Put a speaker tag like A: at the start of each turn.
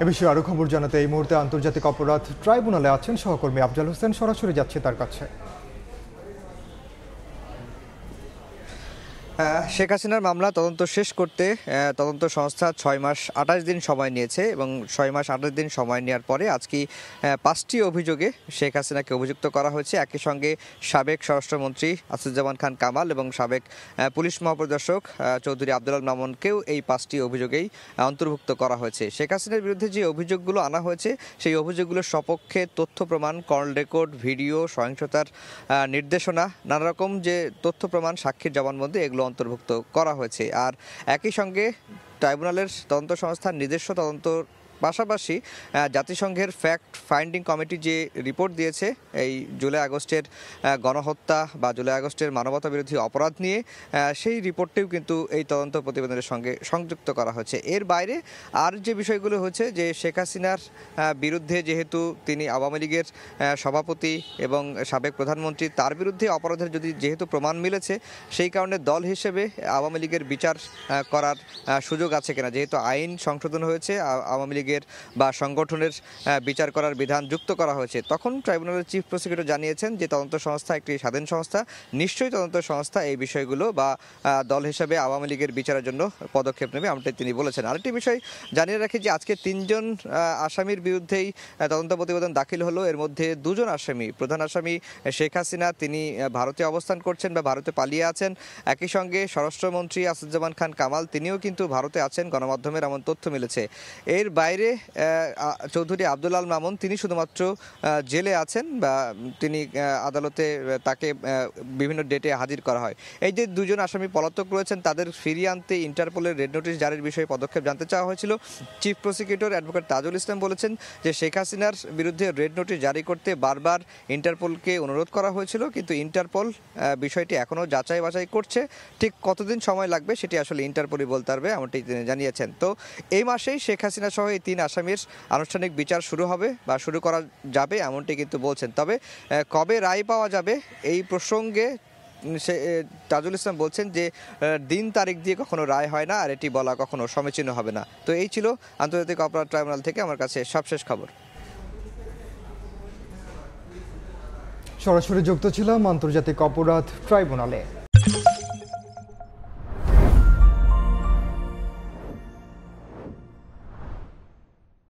A: এ বিষয়ে আরো খবর জানাতে এই মুহূর্তে আন্তর্জাতিক অপরাধ ট্রাইব্যুনালে আছেন সহকর্মী আফজাল হোসেন। সরাসরি যাচ্ছে তার কাছে।
B: শেখ হাসিনার মামলা তদন্ত শেষ করতে তদন্ত সংস্থা 6 মাস 28 দিন সময় নিয়েছে এবং 6 মাস 28 দিন সময় নেওয়ার পরে আজকে 5টি অভিযোগে শেখ হাসিনাকে অভিযুক্ত করা হয়েছে। একই সঙ্গে সাবেক স্বরাষ্ট্রমন্ত্রী আসাদুজ্জামান খান কামাল এবং সাবেক পুলিশ মহাপরিদর্শক চৌধুরী আব্দুল আল মামুনকেও এই 5টি অভিযোগেই অন্তর্ভুক্ত করা হয়েছে। শেখ হাসিনার বিরুদ্ধে যে অভিযোগগুলো আনা হয়েছে সেই অভিযোগগুলোর সপক্ষে তথ্য প্রমাণ, কল রেকর্ড, ভিডিও, সহিংসতার নির্দেশনা, নানা রকম যে তথ্য প্রমাণ, সাক্ষীর জবানবন্দি এগুলো অন্তর্ভুক্ত করা হয়েছে। আর একই সঙ্গে ট্রাইব্যুনালের তদন্ত সংস্থার নিজস্ব তদন্ত পাশাপাশি জাতিসংঘের ফ্যাক্ট ফাইন্ডিং কমিটি যে রিপোর্ট দিয়েছে এই জুলাই আগস্টের গণহত্যা বা জুলাই আগস্টের মানবতা বিরোধী অপরাধ নিয়ে, সেই রিপোর্টটিও কিন্তু এই তদন্ত প্রতিবেদনের সঙ্গে সংযুক্ত করা হয়েছে। এর বাইরে আর যে বিষয়গুলো হচ্ছে যে শেখ হাসিনার বিরুদ্ধে, যেহেতু তিনি আওয়ামী লীগের সভাপতি এবং সাবেক প্রধানমন্ত্রী, তার বিরুদ্ধে অপরাধের যেহেতু প্রমাণ মিলেছে, সেই কারণে দল হিসেবে আওয়ামী লীগের বিচার করার সুযোগ আছে কিনা, যেহেতু আইন সংশোধন হয়েছে, আওয়ামী লীগের বা সংগঠনের বিচার করার বিধান যুক্ত করা হয়েছে, তখন ট্রাইব্যুনালের চিফ প্রসিকিউটর জানিয়েছেন যে তদন্ত সংস্থা একটি স্বাধীন সংস্থা, নিশ্চয়ই তদন্ত সংস্থা এই বিষয়গুলো বা দল হিসেবে আওয়ামী লীগের বিচারের জন্য পদক্ষেপ নেবে, এমনটাই তিনি বলেছেন। আরেকটি বিষয় জানিয়ে রাখি যে আজকে 3 জন আসামির বিরুদ্ধেই তদন্ত প্রতিবেদন দাখিল হলো। এর মধ্যে 2 জন আসামি, প্রধান আসামি শেখ হাসিনা, তিনি ভারতে অবস্থান করছেন বা ভারতে পালিয়ে আছেন। একই সঙ্গে স্বরাষ্ট্রমন্ত্রী আসাদুজ্জামান খান কামাল, তিনিও কিন্তু ভারতে আছেন, গণমাধ্যমের এমন তথ্য মিলেছে। এর বাইরে চৌধুরী আব্দুল আল মামুন, তিনি শুধুমাত্র জেলে আছেন বা তিনি আদালতে তাকে বিভিন্ন ডেটে হাজির করা হয়। এই যে 2 জন আসামি পলাতক রয়েছেন, তাদের ফিরিয়ে আনতে ইন্টারপোলের রেড নোটিশ জারির বিষয়ে পদক্ষেপ জানতে চাওয়া হয়েছিল। Chief prosecutor advocate Tajul Islam বলেছেন যে শেখ হাসিনার বিরুদ্ধে রেড নোটিশ জারি করতে বারবার ইন্টারপোলকে অনুরোধ করা হয়েছিল, কিন্তু ইন্টারপোল বিষয়টি এখনও যাচাই বাছাই করছে। ঠিক কতদিন সময় লাগবে সেটি আসলে ইন্টারপোলই বলতে পারবে, এমনটি তিনি জানিয়েছেন। তো এই মাসেই শেখ হাসিনা সহ এই 3 আসামির আনুষ্ঠানিক বিচার শুরু হবে বা শুরু করা যাবে, এমনটি কিন্তু বলছেন। তবে কবে রায় পাওয়া যাবে এই প্রসঙ্গে তাজুল ইসলাম বলছেন যে দিন তারিখ দিয়ে কখনো রায় হয় না, আর এটি বলা কখনো সমীচীন হবে না। তো এই ছিল আন্তর্জাতিক অপরাধ ট্রাইব্যুনাল থেকে আমার কাছে সবশেষ খবর।
A: সরাসরি যুক্ত ছিলাম আন্তর্জাতিক অপরাধ ট্রাইব্যুনালে।